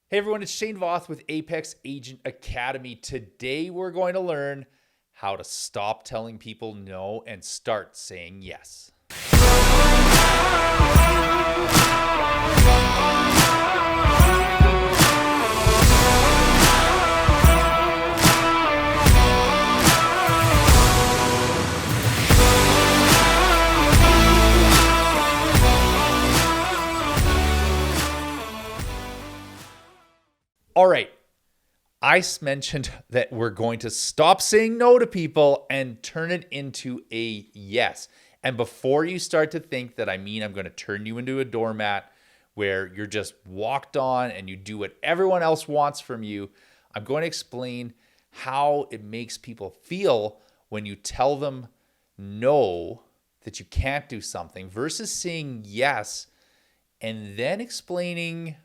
Hey everyone, it's Shane Voth with Apex Agent Academy. Today we're going to learn how to stop telling people no and start saying yes. All right. I mentioned that we're going to stop saying no to people and turn it into a yes. And before you start to think that I'm going to turn you into a doormat where you're just walked on and you do what everyone else wants from you, I'm going to explain how it makes people feel when you tell them no, that you can't do something, versus saying yes and then explaining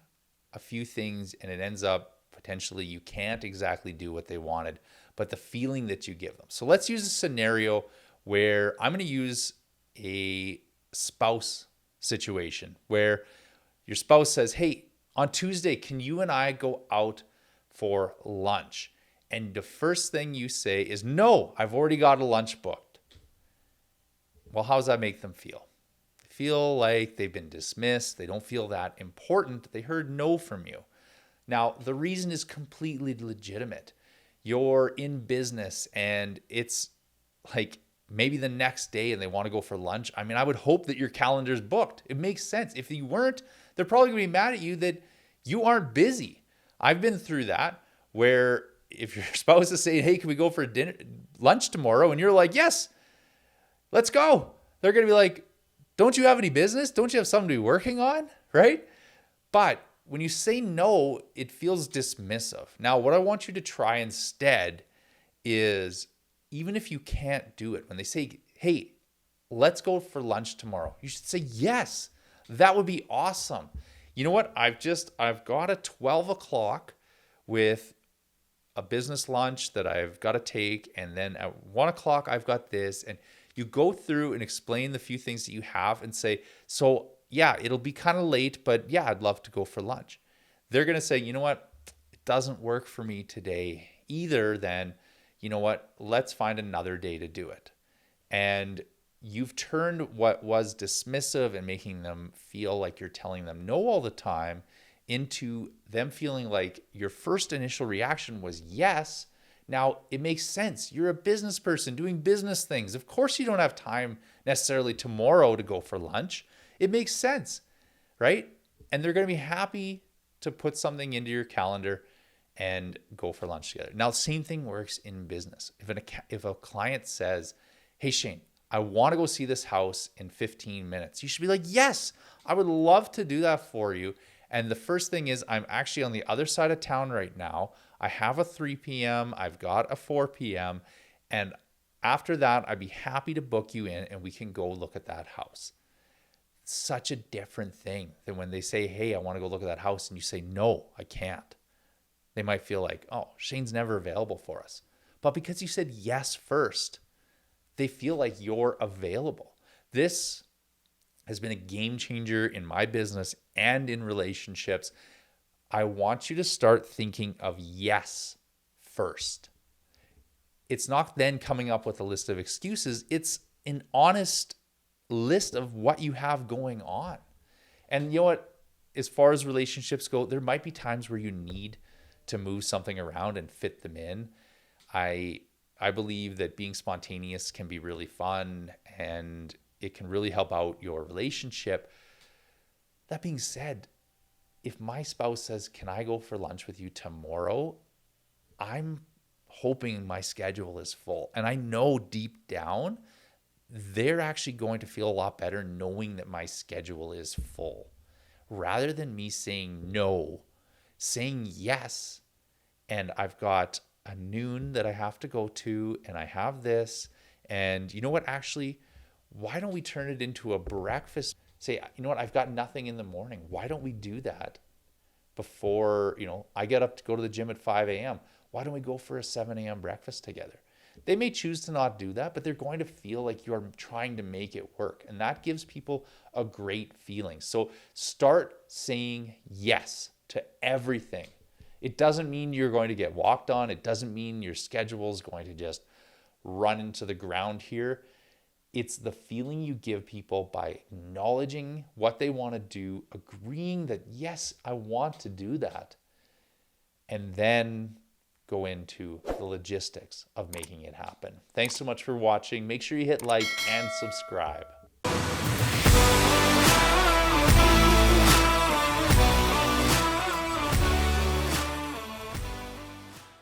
a few things and it ends up potentially you can't exactly do what they wanted, but the feeling that you give them. So let's use a scenario where I'm going to use a spouse situation where your spouse says, hey, on Tuesday, can you and I go out for lunch? And the first thing you say is, no, I've already got a lunch booked. Well, how does that make them feel? Feel like they've been dismissed. They don't feel that important. They heard no from you. Now, the reason is completely legitimate. You're in business and it's like maybe the next day and they want to go for lunch. I would hope that your calendar's booked. It makes sense. If you weren't, they're probably going to be mad at you that you aren't busy. I've been through that where if your spouse is saying, hey, can we go for lunch tomorrow? And you're like, yes, let's go. They're going to be like, don't you have any business? Don't you have something to be working on? Right? But when you say no, it feels dismissive. Now, what I want you to try instead is, even if you can't do it, when they say, hey, let's go for lunch tomorrow, you should say, yes, that would be awesome. You know what? I've got a 12 o'clock with a business lunch that I've got to take. And then at 1 o'clock, I've got this. And you go through and explain the few things that you have and say, so yeah, it'll be kind of late, but yeah, I'd love to go for lunch. They're going to say, you know what? It doesn't work for me today either. Then, you know what? Let's find another day to do it. And you've turned what was dismissive and making them feel like you're telling them no all the time into them feeling like your first initial reaction was yes. Now, it makes sense. You're a business person doing business things. Of course, you don't have time necessarily tomorrow to go for lunch. It makes sense, right? And they're going to be happy to put something into your calendar and go for lunch together. Now, the same thing works in business. If a client says, hey, Shane, I want to go see this house in 15 minutes, you should be like, yes, I would love to do that for you. And the first thing is, I'm actually on the other side of town right now. I have a 3 p.m., I've got a 4 p.m., and after that, I'd be happy to book you in and we can go look at that house. Such a different thing than when they say, hey, I want to go look at that house, and you say, no, I can't. They might feel like, oh, Shane's never available for us. But because you said yes first, they feel like you're available. This has been a game changer in my business and in relationships. I want you to start thinking of yes first. It's not then coming up with a list of excuses. It's an honest list of what you have going on. And you know what? As far as relationships go, there might be times where you need to move something around and fit them in. I believe that being spontaneous can be really fun and it can really help out your relationship. That being said, if my spouse says, can I go for lunch with you tomorrow? I'm hoping my schedule is full. And I know deep down, they're actually going to feel a lot better knowing that my schedule is full. Rather than me saying no, saying yes, and I've got a noon that I have to go to, and I have this, and you know what, actually, why don't we turn it into a breakfast? Say, you know what, I've got nothing in the morning. Why don't we do that before, I get up to go to the gym at 5 a.m. Why don't we go for a 7 a.m. breakfast together? They may choose to not do that, but they're going to feel like you're trying to make it work. And that gives people a great feeling. So start saying yes to everything. It doesn't mean you're going to get walked on. It doesn't mean your schedule is going to just run into the ground here. It's the feeling you give people by acknowledging what they want to do, agreeing that, yes, I want to do that, and then go into the logistics of making it happen. Thanks so much for watching. Make sure you hit like and subscribe.